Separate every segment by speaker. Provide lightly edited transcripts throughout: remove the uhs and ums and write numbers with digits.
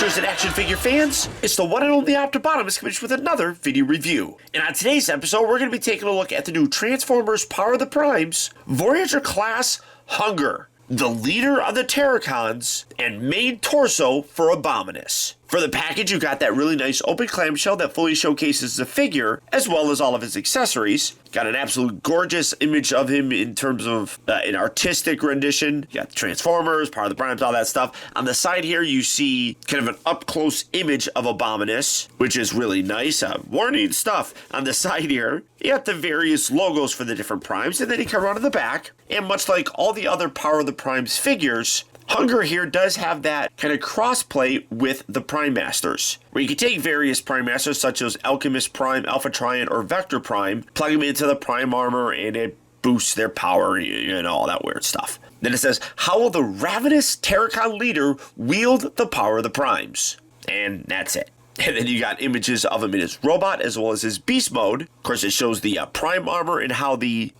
Speaker 1: collectors and action figure fans, it's the one and only Optibotimus coming with another video review. And on today's episode, we're going to be taking a look at the new Transformers Power of the Primes, Voyager class HUN-GRRR, the leader of the Terracons, and main torso for Abominus. For the package, you got that really nice open clamshell that fully showcases the figure, as well as all of his accessories. Got an absolute gorgeous image of him in terms of an artistic rendition. You got the Transformers, Power of the Primes, all that stuff. On the side here, you see kind of an up-close image of Abominus, which is really nice. Warning stuff. On the side here, you got the various logos for the different primes, and then you come around to the back. And much like all the other Power of the Primes figures, HUN-GRRR here does have that kind of crossplay with the Prime Masters, where you can take various Prime Masters such as Alchemist Prime, Alpha Trion, or Vector Prime, plug them into the Prime armor, and it boosts their power and all that weird stuff. Then it says, how will the ravenous Terracon leader wield the power of the Primes? And that's it. And then you got images of him in his robot as well as his beast mode. Of course, it shows the Prime armor and how the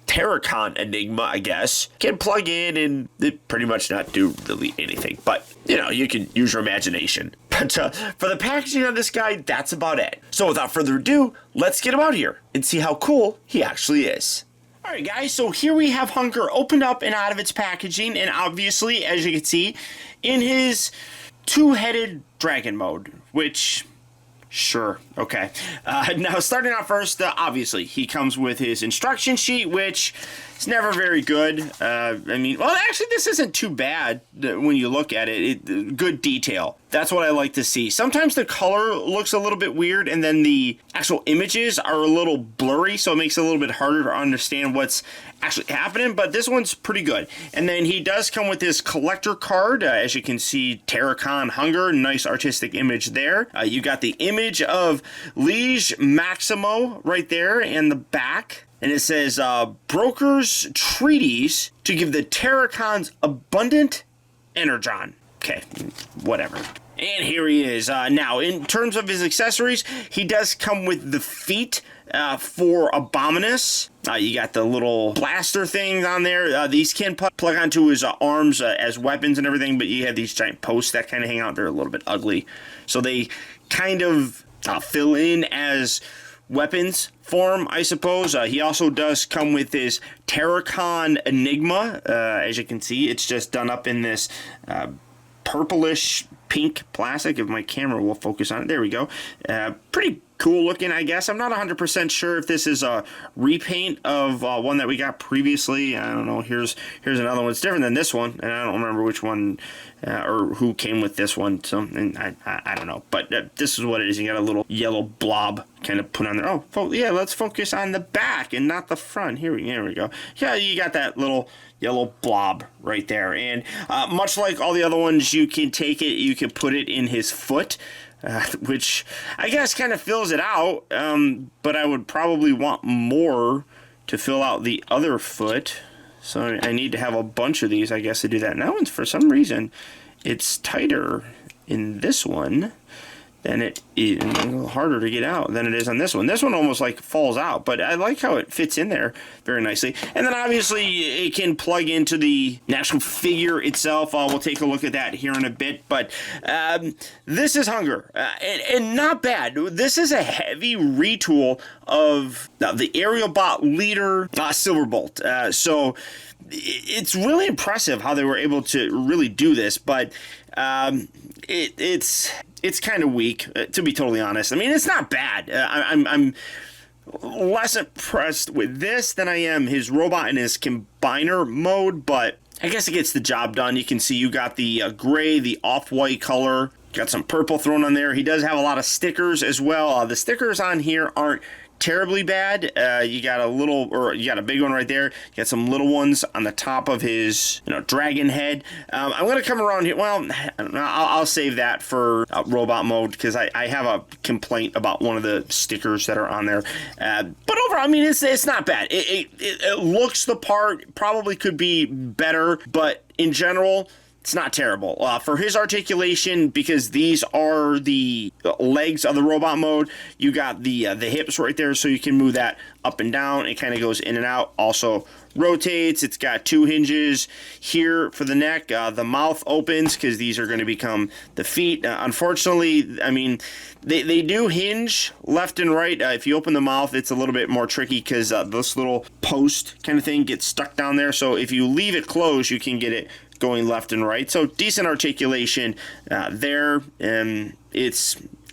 Speaker 1: Terracon Enigma, I guess, can plug in and pretty much not do really anything. But, you know, you can use your imagination. But for the packaging on this guy, that's about it. So without further ado, let's get him out here and see how cool he actually is. Alright guys, so here we have HUN-GRRR opened up and out of its packaging. And obviously, as you can see, in his two-headed dragon mode, which, sure, okay. Now, starting out first, obviously, he comes with his instruction sheet, which is never very good. I mean, well, actually, this isn't too bad when you look at it. Good detail. That's what I like to see. Sometimes the color looks a little bit weird, and then the actual images are a little blurry, so it makes it a little bit harder to understand what's actually happening, but this one's pretty good. And then he does come with this collector card. As you can see, Terracon HUN-GRRR, nice artistic image there. You got the image of Liege Maximo right there in the back. And it says, Broker's Treaties to give the Terracons abundant energon. Okay, whatever. And here he is. Now, in terms of his accessories, he does come with the feet for Abominus. You got the little blaster things on there. These can plug onto his arms as weapons and everything, but you have these giant posts that kind of hang out. They're a little bit ugly. So they kind of fill in as weapons form, I suppose. He also does come with his Terracon Enigma. As you can see, it's just done up in this purplish pink plastic. If my camera will focus on it, there we go. Pretty cool looking, I guess. I'm not 100% sure if this is a repaint of one that we got previously. I don't know. Here's another one. It's different than this one, and I don't remember which one or who came with this one. So, and I don't know. But this is what it is. You got a little yellow blob kind of put on there. Oh, yeah. Let's focus on the back and not the front. There we go. Yeah, you got that little yellow blob right there. And much like all the other ones, you can take it. You can put it in his foot. Which I guess kind of fills it out, but I would probably want more to fill out the other foot, so I need to have a bunch of these, I guess, to do that. Now, for some reason, it's tighter in this one than it is, a little harder to get out than it is on this one. This one almost like falls out, but I like how it fits in there very nicely. And then obviously it can plug into the actual figure itself. We'll take a look at that here in a bit, but this is HUN-GRRR, and not bad. This is a heavy retool of the aerial bot leader, Silverbolt. So it's really impressive how they were able to really do this, but it's kind of weak, to be totally honest. I mean, it's not bad. I'm less impressed with this than I am his robot in his combiner mode, but I guess it gets the job done. You can see you got the gray, the off-white color. Got some purple thrown on there. He does have a lot of stickers as well. The stickers on here aren't terribly bad. You got a big one right there. You got some little ones on the top of his, dragon head. I'm gonna come around here. Well, I'll save that for robot mode because I have a complaint about one of the stickers that are on there. But overall, I mean, it's not bad. It looks the part. Probably could be better, but in general, It's not terrible. For his articulation, because these are the legs of the robot mode, you got the hips right there, so you can move that up and down. It kind of goes in and out. Also rotates. It's got 2 hinges here for the neck. The mouth opens because these are going to become the feet. Unfortunately, I mean, they do hinge left and right. If you open the mouth, it's a little bit more tricky because this little post kind of thing gets stuck down there. So if you leave it closed, you can get it going left and right. So decent articulation there. And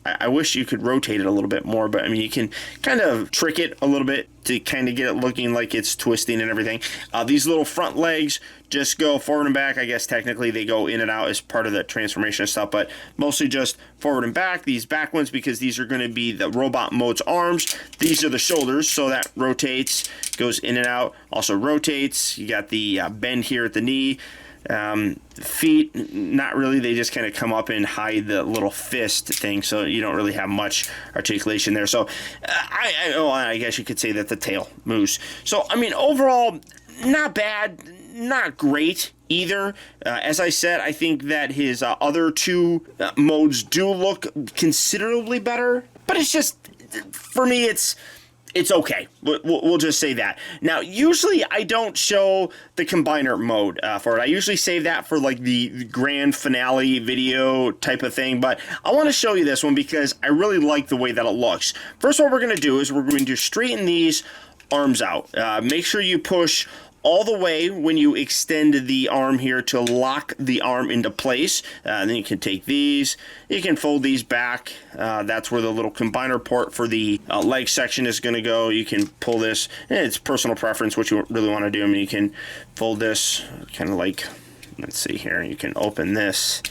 Speaker 1: I wish you could rotate it a little bit more, but I mean, you can kind of trick it a little bit to kind of get it looking like it's twisting and everything. These little front legs just go forward and back. I guess technically they go in and out as part of the transformation stuff, but mostly just forward and back. These back ones, because these are going to be the robot mode's arms. These are the shoulders, so that rotates, goes in and out, also rotates. You got the bend here at the knee. Feet, not really. They just kind of come up and hide the little fist thing, so you don't really have much articulation there. So I guess you could say that the tail moves. So I mean, overall, not bad, not great either. As I said, I think that his other 2 modes do look considerably better, but it's just, for me, it's okay. We'll just say that. Now, usually I don't show the combiner mode for it. I usually save that for like the grand finale video type of thing, but I want to show you this one because I really like the way that it looks. First, what we're going to do is we're going to straighten these arms out. Make sure you push all the way when you extend the arm here to lock the arm into place. Then you can take these, you can fold these back. That's where the little combiner port for the leg section is going to go. You can pull this, and it's personal preference what you really want to do. I mean, you can fold this kind of like, let's see here, you can open this,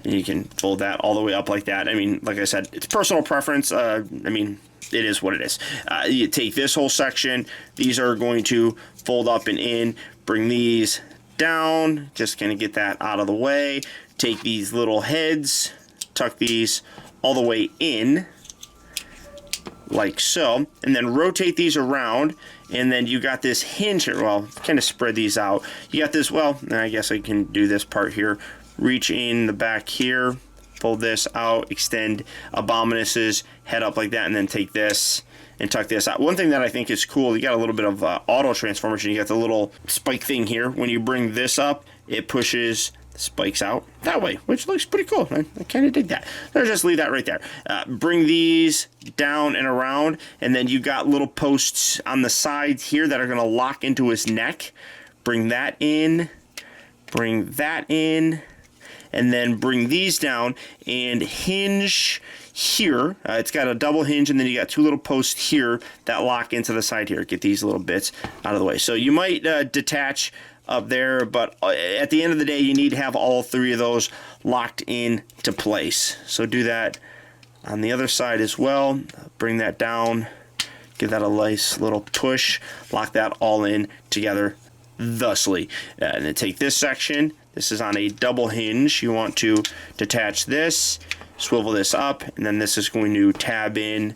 Speaker 1: and you can fold that all the way up like that. I mean, like I said, it's personal preference. I mean, it is what it is. You take this whole section, these are going to fold up and in, bring these down, just kind of get that out of the way, take these little heads, tuck these all the way in, like so, and then rotate these around, and then you got this hinge here. Well, kind of spread these out. You got this, well, I guess I can do this part here, reach in the back here, fold this out, extend Abominus's head up like that, and then take this and tuck this out. One thing that I think is cool, you got a little bit of auto transformation. You got the little spike thing here. When you bring this up, it pushes the spikes out that way, which looks pretty cool. I kind of dig that. So just leave that right there. Bring these down and around, and then you got little posts on the sides here that are going to lock into his neck. Bring that in, bring that in, and then bring these down and hinge here. It's got a double hinge, and then you got 2 little posts here that lock into the side here. Get these little bits out of the way. So you might detach up there, but at the end of the day, you need to have all 3 of those locked into place. So do that on the other side as well. Bring that down, give that a nice little push, lock that all in together thusly. And then take this section. This is on a double hinge. You want to detach this, swivel this up, and then this is going to tab in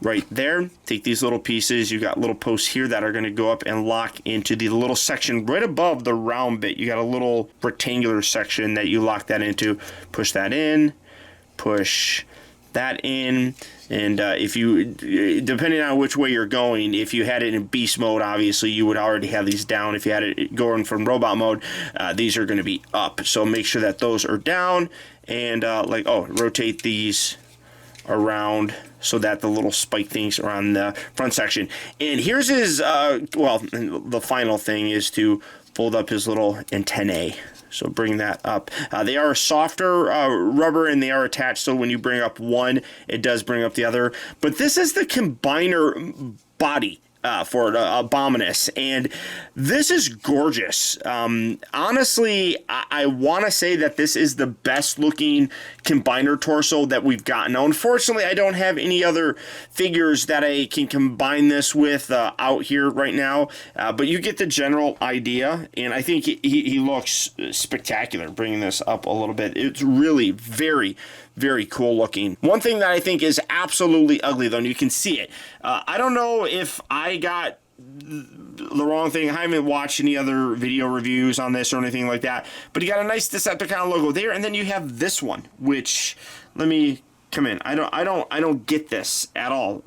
Speaker 1: right there. Take these little pieces. You got little posts here that are going to go up and lock into the little section right above the round bit. You got a little rectangular section that you lock that into. Push that in, push that in, and if you, depending on which way you're going, if you had it in beast mode, obviously you would already have these down. If you had it going from robot mode, these are going to be up. So make sure that those are down, and rotate these around so that the little spike things are on the front section. And here's his, the final thing is to fold up his little antennae. So bring that up. They are softer rubber, and they are attached, so when you bring up one, it does bring up the other. But this is the combiner body for Abominus, and this is gorgeous. Honestly, I want to say that this is the best looking combiner torso that we've gotten. Now, unfortunately, I don't have any other figures that I can combine this with out here right now, but you get the general idea, and I think he looks spectacular bringing this up a little bit. It's really very, very cool looking. One thing that I think is absolutely ugly, though, and you can see it. I don't know if I got the wrong thing. I haven't watched any other video reviews on this or anything like that, but you got a nice Decepticon logo there, and then you have this one, which, let me come in. I don't get this at all.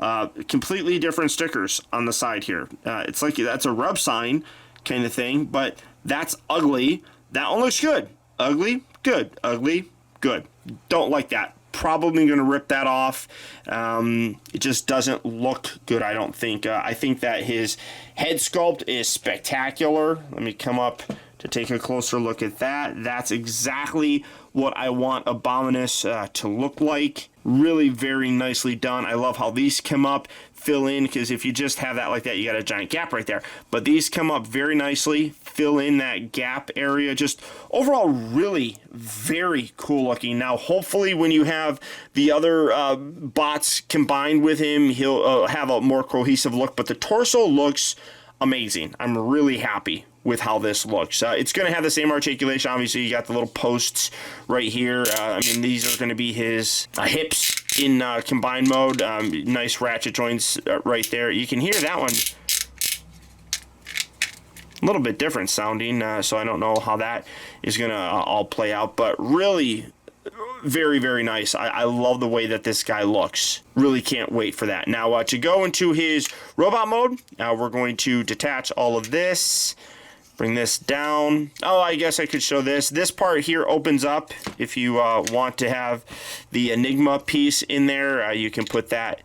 Speaker 1: Completely different stickers on the side here. It's like that's a rub sign kind of thing, but that's ugly. That one looks good. Ugly, good. Ugly, good. Don't like that. Probably going to rip that off. It just doesn't look good, I don't think. I think that his head sculpt is spectacular. Let me come up to take a closer look at that. That's exactly what I want Abominus to look like. Really very nicely done. I love how these come up, fill in, because if you just have that like that, you got a giant gap right there. But these come up very nicely, fill in that gap area. Just overall really very cool looking. Now hopefully when you have the other bots combined with him, he'll have a more cohesive look, but the torso looks amazing. I'm really happy with how this looks. It's going to have the same articulation. Obviously, you got the little posts right here. I mean, these are going to be his hips in combined mode. Nice ratchet joints right there. You can hear that one a little bit different sounding, so I don't know how that is going to all play out, but really very, very nice. I love the way that this guy looks. Really can't wait for that. Now, to go into his robot mode, we're going to detach all of this. Bring this down. Oh, I guess I could show this. This part here opens up. If you want to have the Enigma piece in there, you can put that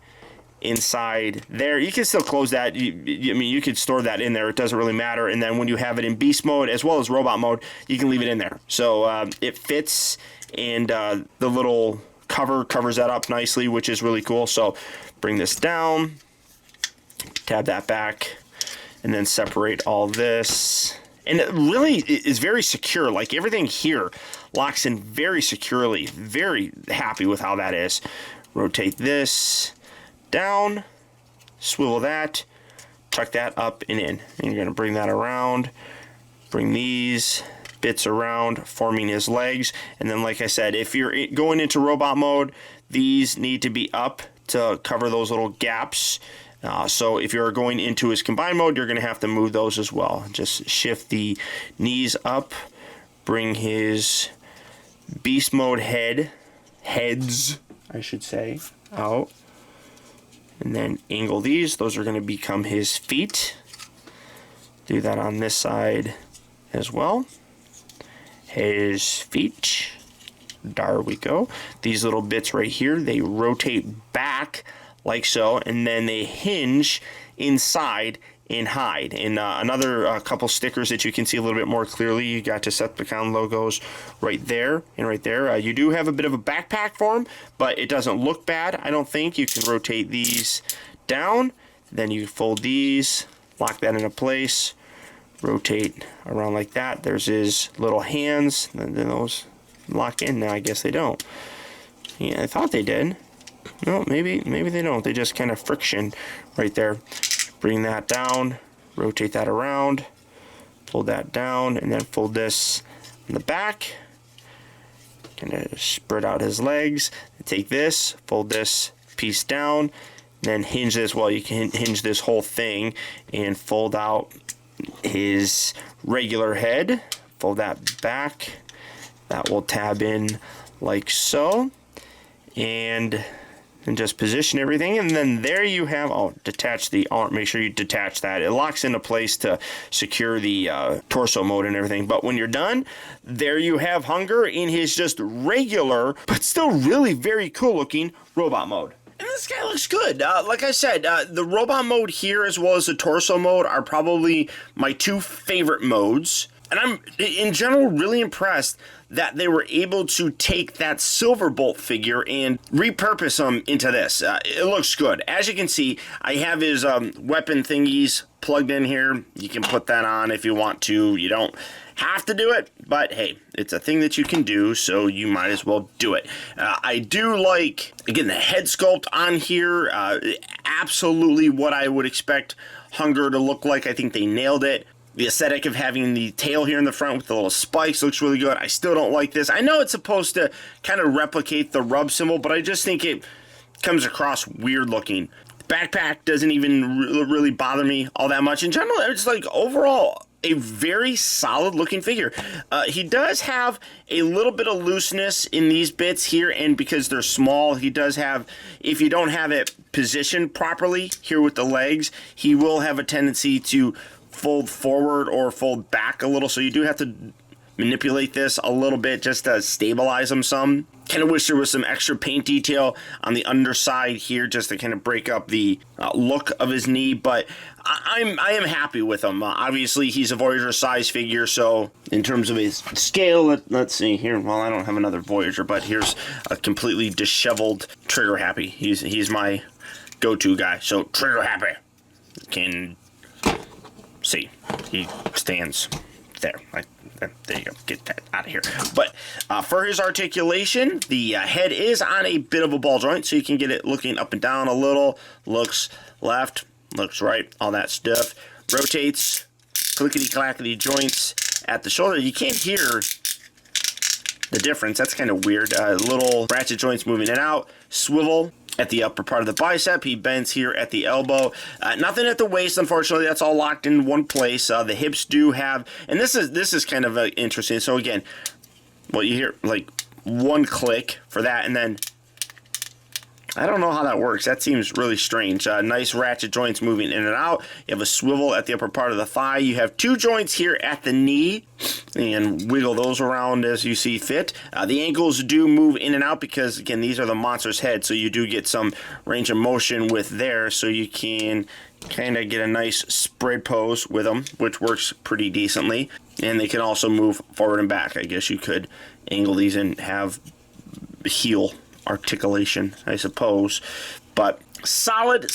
Speaker 1: inside there. You can still close that. I mean, you could store that in there. It doesn't really matter. And then when you have it in beast mode as well as robot mode, you can leave it in there. So it fits, and the little cover covers that up nicely, which is really cool. So bring this down, tab that back, and then separate all this. And it really is very secure. Like everything here locks in very securely. Very happy with how that is. Rotate this down, swivel that, tuck that up and in. And you're going to bring that around, bring these bits around, forming his legs. And then, like I said, if you're going into robot mode, these need to be up to cover those little gaps. So if you're going into his combined mode, you're going to have to move those as well. Just shift the knees up, bring his beast mode heads, I should say, out, and then angle these. Those are going to become his feet. Do that on this side as well. His feet. There we go. These little bits right here, they rotate back like so, and then they hinge inside and hide. And another couple stickers that you can see a little bit more clearly. You got Decepticon logos right there and right there. You do have a bit of a backpack for them, but it doesn't look bad, I don't think. You can rotate these down, then you fold these, lock that into place, rotate around like that. There's his little hands, and then those lock in. Now I guess they don't. Yeah, I thought they did. No, maybe they don't. They just kind of friction right there. Bring that down, rotate that around, pull that down, and then fold this in the back. Kind of spread out his legs. Take this, fold this piece down, then hinge this. Well, you can hinge this whole thing and fold out his regular head. Fold that back. That will tab in like so. And just position everything, and then there you have, detach the arm. Make sure you detach that. It locks into place to secure the torso mode and everything. But when you're done, there you have HUN-GRRR in his just regular, but still really very cool looking robot mode. And this guy looks good. Like I said, the robot mode here as well as the torso mode are probably my two favorite modes. And I'm, in general, really impressed that they were able to take that Silverbolt figure and repurpose him into this. It looks good. As you can see, I have his weapon thingies plugged in here. You can put that on if you want to. You don't have to do it, but hey, it's a thing that you can do, so you might as well do it. I do like, again, the head sculpt on here. Absolutely what I would expect HUN-GRRR to look like. I think they nailed it. The aesthetic of having the tail here in the front with the little spikes looks really good. I still don't like this. I know it's supposed to kind of replicate the rub symbol, but I just think it comes across weird looking. Backpack doesn't even really bother me all that much. In general, it's like overall a very solid looking figure. He does have a little bit of looseness in these bits here, and because they're small, he does have, if you don't have it positioned properly here with the legs, he will have a tendency to fold forward or fold back a little, so you do have to manipulate this a little bit just to stabilize them some. Kind of wish there was some extra paint detail on the underside here just to kind of break up the look of his knee, but I am happy with him. Obviously, he's a Voyager size figure, so in terms of his scale, let's see here. Well, I don't have another Voyager, but here's a completely disheveled Trigger Happy. He's my go-to guy. So Trigger Happy can see he stands there. There you go. Get that out of here. But for his articulation, the head is on a bit of a ball joint, so you can get it looking up and down a little. Looks left, looks right, all that stuff. Rotates, clickety-clackety joints at the shoulder. You can't hear the difference. That's kind of weird. Little ratchet joints moving in and out. Swivel at the upper part of the bicep. He bends here at the elbow. Nothing at the waist, unfortunately. That's all locked in one place. The hips do have, and this is kind of interesting. So again, well, you hear like one click for that, and then I don't know how that works. That seems really strange. Nice ratchet joints moving in and out. You have a swivel at the upper part of the thigh. You have two joints here at the knee, and wiggle those around as you see fit. The ankles do move in and out because, again, these are the monster's head, so you do get some range of motion with there, so you can kind of get a nice spread pose with them, which works pretty decently. And they can also move forward and back. I guess you could angle these and have heel articulation, I suppose. But solid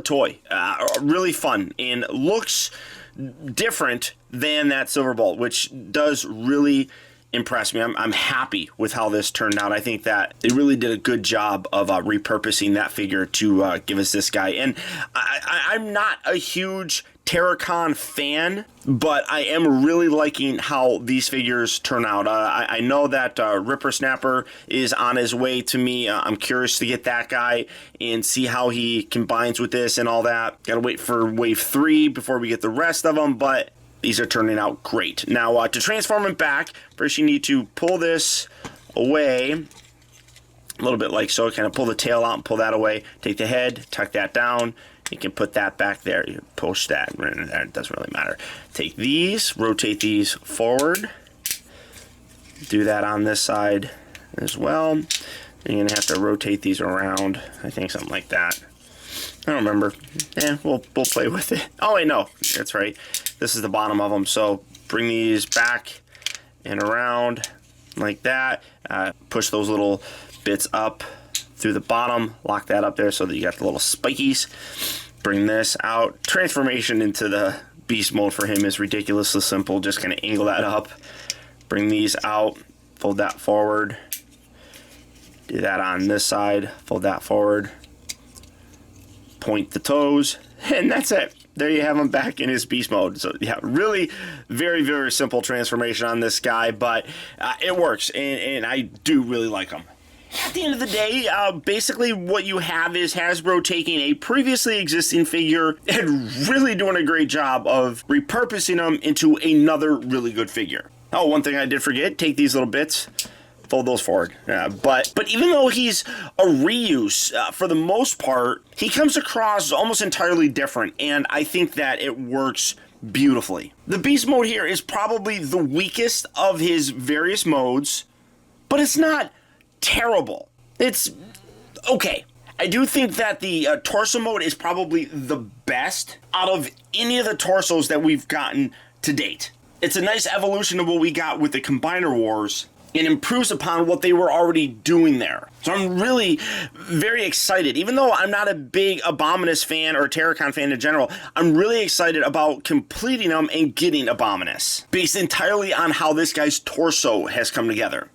Speaker 1: toy. Really fun and looks different than that Silver Bolt, which does really impress me. I'm happy with how this turned out. I think that they really did a good job of repurposing that figure to give us this guy. And I'm not a huge Terracon fan, but I am really liking how these figures turn out. I know that Ripper Snapper is on his way to me. I'm curious to get that guy and see how he combines with this and all that. Gotta wait for wave 3 before we get the rest of them, but these are turning out great. Now, to transform him back, first you need to pull this away a little bit like so. Kind of pull the tail out and pull that away. Take the head, tuck that down. You can put that back there. You push that. It doesn't really matter. Take these, rotate these forward. Do that on this side as well. You're going to have to rotate these around. I think something like that. I don't remember. We'll play with it. Oh, wait, no. That's right. This is the bottom of them. So bring these back and around like that. Push those little bits up through the bottom. Lock that up there so that you got the little spikies. Bring this out. Transformation into the beast mode for him is ridiculously simple. Just kind of angle that up. Bring these out. Fold that forward. Do that on this side. Fold that forward. Point the toes. And that's it. There you have him back in his beast mode. So yeah, really very, very simple transformation on this guy, but it works, and I do really like him. At the end of the day, basically what you have is Hasbro taking a previously existing figure and really doing a great job of repurposing them into another really good figure. Oh, one thing I did forget, take these little bits, fold those forward. But even though he's a reuse, for the most part, he comes across almost entirely different, and I think that it works beautifully. The beast mode here is probably the weakest of his various modes, but it's not terrible. It's okay. I do think that the torso mode is probably the best out of any of the torsos that we've gotten to date. It's a nice evolution of what we got with the Combiner Wars and improves upon what they were already doing there. So I'm really very excited. Even though I'm not a big Abominus fan or Terracon fan in general, I'm really excited about completing them and getting Abominus, based entirely on how this guy's torso has come together.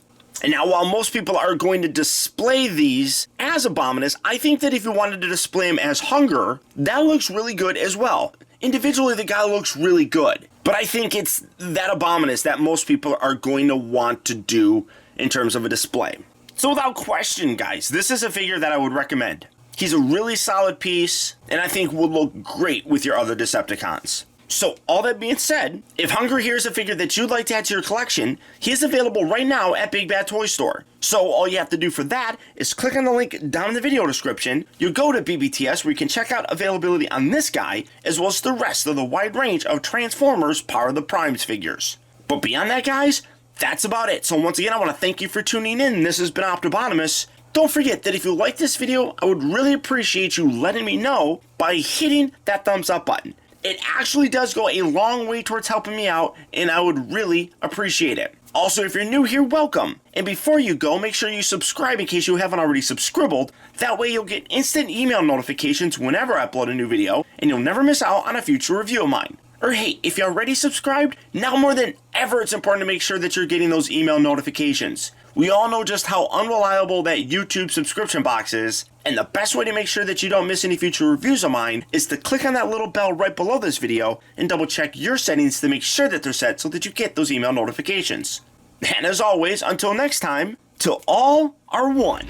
Speaker 1: And now, while most people are going to display these as Abominus, I think that if you wanted to display him as HUN-GRRR, that looks really good as well. Individually, the guy looks really good. But I think it's that Abominus that most people are going to want to do in terms of a display. So without question, guys, this is a figure that I would recommend. He's a really solid piece, and I think will look great with your other Decepticons. So, all that being said, if HUN-GRRR is a figure that you'd like to add to your collection, he is available right now at Big Bad Toy Store. So, all you have to do for that is click on the link down in the video description. You'll go to BBTS where you can check out availability on this guy, as well as the rest of the wide range of Transformers Power of the Primes figures. But beyond that, guys, that's about it. So, once again, I want to thank you for tuning in. This has been Optibotimus. Don't forget that if you like this video, I would really appreciate you letting me know by hitting that thumbs up button. It actually does go a long way towards helping me out, and I would really appreciate it. Also, if you're new here, welcome. And before you go, make sure you subscribe in case you haven't already subscribed. That way you'll get instant email notifications whenever I upload a new video, and you'll never miss out on a future review of mine. Or hey, if you're already subscribed, now more than ever it's important to make sure that you're getting those email notifications. We all know just how unreliable that YouTube subscription box is, and the best way to make sure that you don't miss any future reviews of mine is to click on that little bell right below this video and double check your settings to make sure that they're set so that you get those email notifications. And as always, until next time, till all are one.